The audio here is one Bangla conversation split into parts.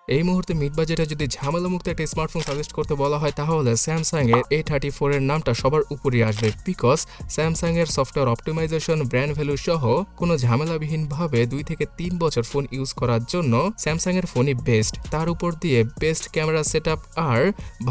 এই মুহূর্তে মিড বাজেটে যদি ঝামেলামুক্ত একটা স্মার্টফোন সাজেস্ট করতে বলা হয় তাহলে স্যামসাং এর A34 এর নামটা সবার উপরে আসবে, বিকজ স্যামসাং এর সফটওয়্যার অপটিমাইজেশন, ব্র্যান্ড ভ্যালু সহ কোনো ঝামেলাবিহীনভাবে 2 থেকে 3 বছর ফোন ইউজ করার জন্য স্যামসাং এর ফোনই বেস্ট। তার উপর দিয়ে বেস্ট ক্যামেরা সেটআপ আর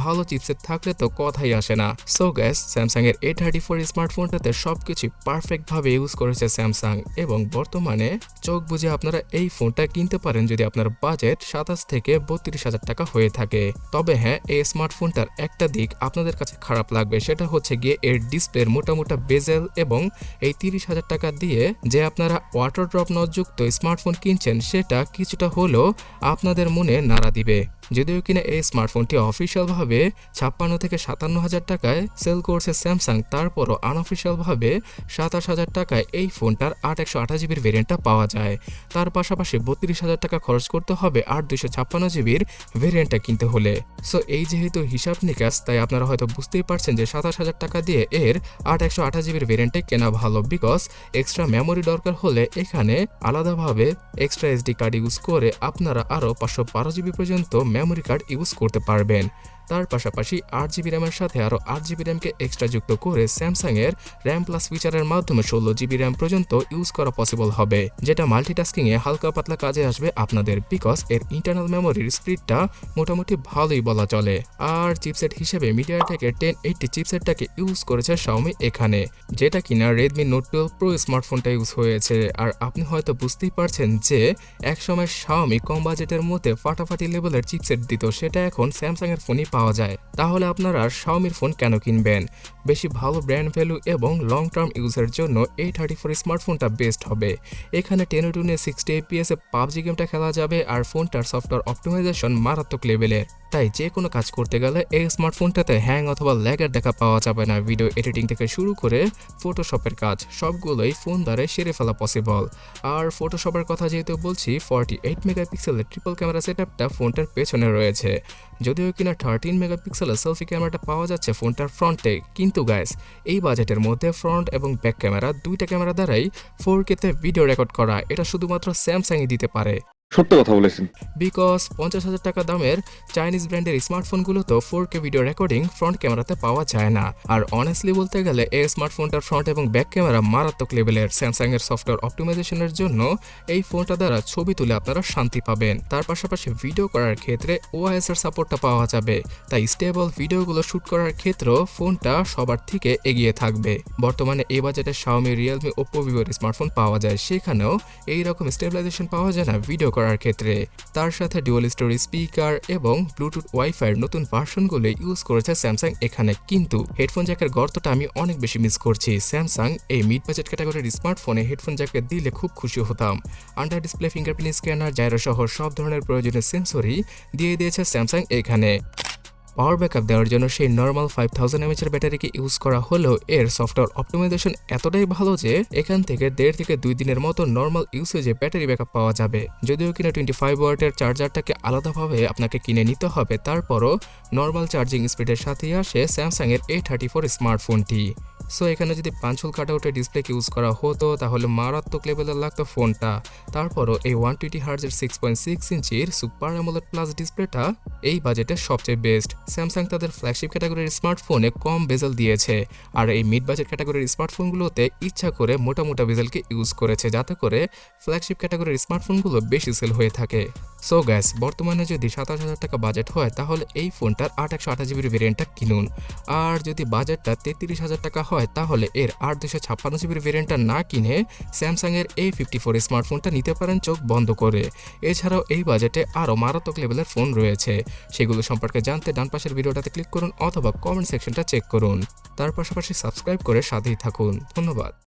ভালো চিপসেট থাকলে তো কথাই আসে না। সো গ্যাস, স্যামসাং এর A34 স্মার্টফোনটাতে সবকিছু পারফেক্ট ভাবে ইউজ করেছে স্যামসাং, এবং বর্তমানে চোখ বুঝে আপনারা এই ফোনটা কিনতে পারেন যদি আপনার বাজেট 27 থেকে 32,000 টাকা হয়ে থাকে। তবে হ্যাঁ, এই স্মার্টফোনটার একটা দিক আপনাদের কাছে খারাপ লাগবে, সেটা হচ্ছে গিয়ে এর ডিসপ্লের মোটামোটা বেজেল, এবং এই 30,000 টাকা দিয়ে যে আপনারা ওয়াটার ড্রপ নটযুক্ত স্মার্টফোন কিনছেন সেটা কিছুটা হলেও আপনাদের মনে নাড়া দিবে। যদিও কিনা এই স্মার্টফোনটি অফিসিয়ালভাবে 56 থেকে 57,000 টাকায় সেল করছে স্যামসাং, তারপরও আনঅফিসিয়ালভাবে 27,000 টাকায় এই ফোনটার 8/128GB ভেরিয়েন্টটা পাওয়া যায়। তার পাশাপাশি 32,000 টাকা খরচ করতে হবে 8/256GB ভেরিয়েন্টটা কিনতে হলে। সো এই যেহেতু হিসাব নিকাশ, তাই আপনারা হয়তো বুঝতেই পারছেন যে 27,000 টাকা দিয়ে এর 8/128GB ভেরিয়েন্টটাই কেনা ভালো, বিকজ এক্সট্রা মেমোরি দরকার হলে এখানে আলাদাভাবে এক্সট্রা এসডি কার্ড ইউজ করে আপনারা আরও 512GB পর্যন্ত মেমোরি কার্ড ইউজ করতে পারবেন। তার পাশাপাশি 8GB র্যামের সাথে আরও 8GB র্যামকে এক্সট্রা যুক্ত করে স্যামসাং এর র্যাম প্লাস ফিচারের মাধ্যমে 16GB র্যাম পর্যন্ত ইউজ করা পসিবল হবে, যেটা মাল্টিটাস্কিংয়ে হালকা পাতলা কাজে আসবে আপনাদের, বিকজ এর ইন্টারনাল মেমোরির স্পিডটা মোটামুটি ভালোই বলা চলে। আর চিপসেট হিসেবে মিডিয়াটেকের 1080 চিপসেটটাকে ইউজ করেছে Xiaomi এখানে, যেটা কিনা Redmi Note 12 Pro স্মার্টফোনটা ইউজ হয়েছে। আর আপনি হয়তো বুঝতেই পারছেন যে একসময় Xiaomi কম বাজেটের মধ্যে ফাটাফাটি লেভেলের চিপসেট দিত, সেটা এখন স্যামসাং এর ফোনই পাওয়া যায়। তাহলে আপনারা Xiaomiর ফোন কেন কিনবেন? বেশি ভালো ব্র্যান্ড ভ্যালু এবং লং টার্ম ইউজের জন্য A34 স্মার্টফোনটা বেস্ট হবে। এখানে 1080 60 fps এ PUBG গেমটা খেলা যাবে, আর ফোনটার সফটওয়্যার অপটিমাইজেশন মারাত্মক লেভেলের। তাই যে কোনো কাজ করতে গেলে এই স্মার্টফোনটাতে হ্যাং অথবা ল্যাগের দেখা পাওয়া যাবে না। ভিডিও এডিটিং থেকে শুরু করে ফটোশপের কাজ সবগুলোই ফোন দ্বারা সেরে ফেলা পসিবল। আর ফটোশপের কথা যেহেতু বলছি, 48 মেগাপিক্সেলের ট্রিপল ক্যামেরা সেটআপটা ফোনটার পেছনে রয়েছে, যদিও কিনা 13 মেগাপিক্সেলের সেলফি ক্যামেরাটা পাওয়া যাচ্ছে ফোনটার ফ্রন্টে। কিন্তু গাইস, এই বাজেটের মধ্যে ফ্রন্ট এবং ব্যাক ক্যামেরা দুইটা ক্যামেরা দ্বারাই 4K তে ভিডিও রেকর্ড করা এটা শুধুমাত্র স্যামসাংই দিতে পারে। সত্য কথা বলেছেন। বিকজ 50,000 টাকা দামের চাইনিজ ব্র্যান্ডের স্মার্টফোনগুলোতেও 4K ভিডিও রেকর্ডিং ফ্রন্ট ক্যামেরাতে পাওয়া যায় না। আর অনেস্টলি বলতে গেলে এই স্মার্টফোনটার ফ্রন্ট এবং ব্যাক ক্যামেরা মারাত্মক লেভেলের। স্যামসাং এর সফটওয়্যার অপটিমাইজেশনের জন্য এই ফোনটা দ্বারা ছবি তুলে আপনারা শান্তি পাবেন। তার পাশাপাশি ভিডিও করার ক্ষেত্রে OIS এর সাপোর্টটা পাওয়া যাবে, তাই স্টেবল ভিডিওগুলো শুট করার ক্ষেত্রেও ফোনটা সবার থেকে এগিয়ে থাকবে। বর্তমানে এই বাজেটে Xiaomi, Realme, Oppo, Vivo smartphone পাওয়া যায়, সেখানেও এইরকম স্টেবিলাইজেশন পাওয়া যায় না ভিডিও করার ক্ষেত্রে। তার সাথে ডুয়াল স্টোরি স্পিকার এবং ব্লুটুথ ওয়াইফাইয়ের নতুন ভার্সনগুলো ইউজ করেছে স্যামসাং এখানে। কিন্তু হেডফোন জ্যাকের গর্তটা আমি অনেক বেশি মিস করছি। স্যামসাং এই মিড বাজেট ক্যাটাগরির স্মার্টফোনে হেডফোন জ্যাকে দিলে খুব খুশি হতাম। Under display fingerprint scanner, gyro সহ সব ধরনের প্রয়োজনীয় সেন্সরই দিয়ে দিয়েছে স্যামসাং এখানে। পাওয়ার ব্যাকআপ দেওয়ার জন্য সেই নর্মাল 5000 mAh এর ব্যাটারিকে ইউজ করা হলেও এর সফটওয়্যার অপটিমাইজেশন এতটাই ভালো যে এখান থেকে 1.5 থেকে 2 দিনের মতো নর্মাল ইউসেজে ব্যাটারি ব্যাকআপ পাওয়া যাবে। যদিও কিনা 25 ওয়াটের চার্জারটাকে আলাদাভাবে আপনাকে কিনে নিতে হবে, তারপরও নর্মাল চার্জিং স্পিডের সাথেই আসে স্যামসাং এর A34 স্মার্টফোনটি। সো এখানে যদি পাঞ্চুল কাটআউটের ডিসপ্লেকে ইউজ করা হতো তাহলে মারাত্মক লেভেলের লাগতো ফোনটা। তারপরও এই 120Hz 6.6 ইঞ্চির সুপার অ্যামোলেড প্লাস ডিসপ্লেটা এই বাজেটের সবচেয়ে বেস্ট। স্যামসাং তাদের ফ্ল্যাগশিপ ক্যাটাগরির স্মার্টফোনে কম বেজেল দিয়েছে, আর এই মিড বাজেট ক্যাটাগরির স্মার্টফোনগুলোতে ইচ্ছা করে মোটা বেজেলকে ইউজ করেছে, যাতে করে ফ্ল্যাগশিপ ক্যাটাগরির স্মার্টফোনগুলো বেশি সেল হয়ে থাকে। সো গ্যাস, বর্তমানে যদি 27,000 টাকা বাজেট হয় তাহলে এই ফোনটার 8/128GB ভেরিয়েন্টটা কিনুন। আর যদি বাজেটটা 33,000 টাকা হয় তাহলে এর 8/256GB ভেরিয়েন্টটা না কিনে স্যামসাং এর A54 স্মার্টফোনটা নিতে পারেন চোখ বন্ধ করে। এছাড়াও এই বাজেটে আরও মারাত্মক লেভেলের ফোন রয়েছে, সেগুলো সম্পর্কে জানতে ডান পাশের ভিডিওটাতে ক্লিক করুন অথবা কমেন্ট সেকশনটা চেক করুন। তার পাশাপাশি সাবস্ক্রাইব করে সাথেই থাকুন। ধন্যবাদ।